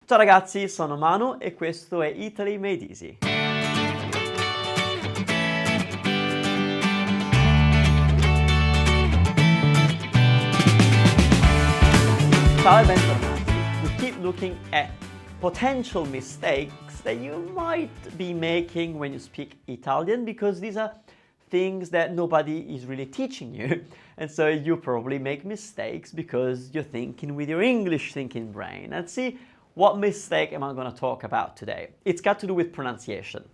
Ciao ragazzi, sono Manu e questo è Italy Made Easy. Ciao e bentornati. We keep looking at potential mistakes that you might be making when you speak Italian, because these are things that nobody is really teaching you, and so you probably make mistakes because you're thinking with your English thinking brain. And see, what mistake am I going to talk about today? It's got to do with pronunciation.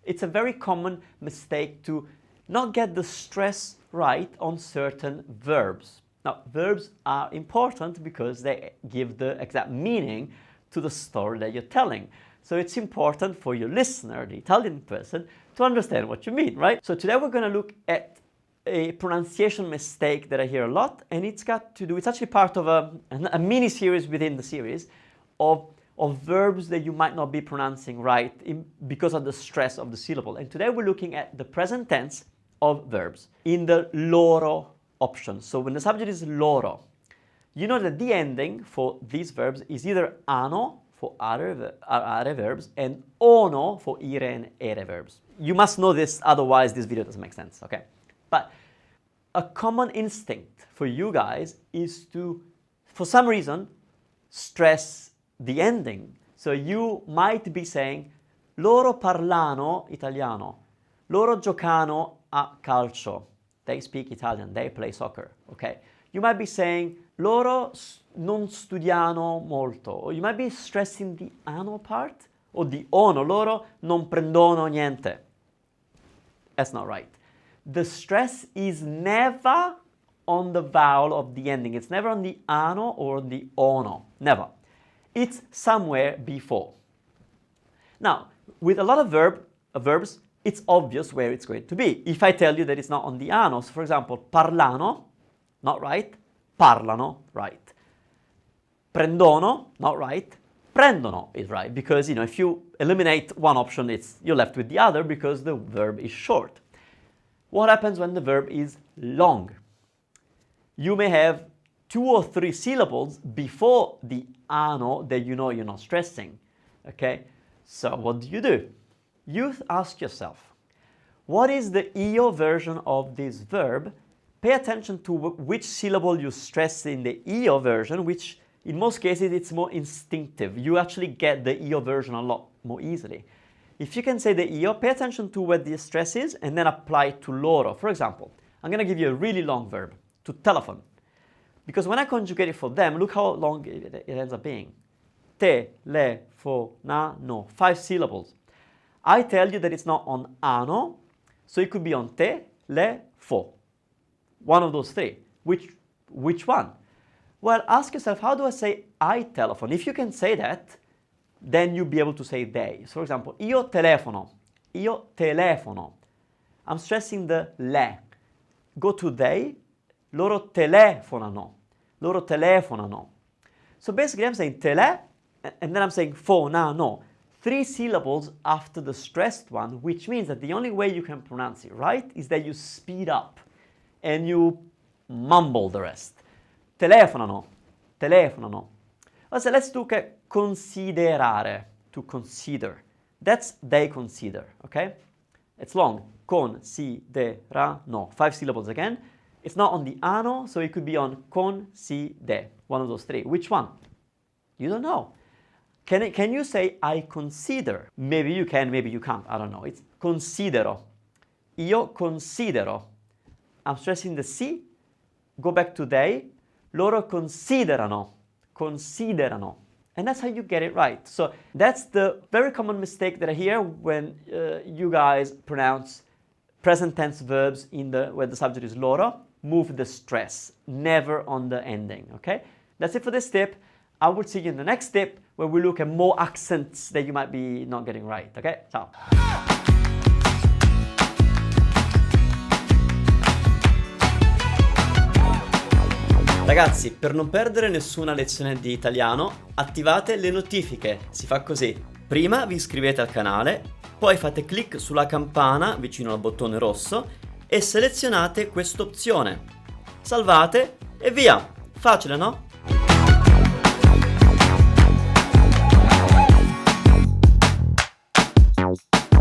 It's a very common mistake to not get the stress right on certain verbs. Now, verbs are important because they give the exact meaning to the story that you're telling. So it's important for your listener, the Italian person, to understand what you mean, right? So today we're going to look at a pronunciation mistake that I hear a lot, and it's got to do, it's actually part of a mini series within the series of verbs that you might not be pronouncing right because of the stress of the syllable. And today we're looking at the present tense of verbs in the loro option. So when the subject is loro, you know that the ending for these verbs is either ano for are verbs and ono for ire and ere verbs. You must know this, otherwise this video doesn't make sense, okay? But a common instinct for you guys is to, for some reason, stress the ending. So you might be saying loro parlano italiano, loro giocano a calcio. They speak Italian, they play soccer, okay? You might be saying loro non studiano molto, or you might be stressing the ano part, or the ono, loro non prendono niente. That's not right. The stress is never on the vowel of the ending. It's never on the ano or the ono, never. It's somewhere before. Now, with a lot of verbs, it's obvious where it's going to be. If I tell you that it's not on the ano, so for example, parlano, not right, parlano, right. Prendono, not right, prendono is right, because if you eliminate one option, you're left with the other because the verb is short. What happens when the verb is long? You may have 2 or 3 syllables before the ano that you're not stressing, okay? So what do? You ask yourself, what is the io version of this verb? Pay attention to which syllable you stress in the io version, which in most cases it's more instinctive. You actually get the io version a lot more easily. If you can say the io, pay attention to where the stress is and then apply it to loro. For example, I'm going to give you a really long verb, to telephone. Because when I conjugate it for them, look how long it ends up being. Telefonano, 5 syllables. I tell you that it's not on ano, so it could be on te, le, fo. One of those 3. Which one? Well, ask yourself, how do I say I telephone? If you can say that, then you'll be able to say they. So for example, io telefono. I'm stressing the le. Go to they, loro telefonano. So basically I'm saying tele, and then I'm saying fonano. 3 syllables after the stressed one, which means that the only way you can pronounce it right is that you speed up and you mumble the rest. Telefonano. Also, let's look at considerare, to consider. That's they consider, okay? It's long. Considerano. 5 syllables again. It's not on the ano, so it could be on conside. One of those 3. Which one? You don't know. Can you say I consider? Maybe you can, maybe you can't. I don't know. It's considero. Io considero. I'm stressing the C. Go back to they. Loro considerano. And that's how you get it right. So that's the very common mistake that I hear when you guys pronounce present tense verbs where the subject is loro. Move the stress, never on the ending, okay? That's it for this tip. I will see you in the next tip where we look at more accents that you might be not getting right, okay? Ciao! Ragazzi, per non perdere nessuna lezione di italiano, attivate le notifiche. Si fa così. Prima vi iscrivete al canale, poi fate clic sulla campana vicino al bottone rosso e selezionate quest'opzione. Salvate e via! Facile, no?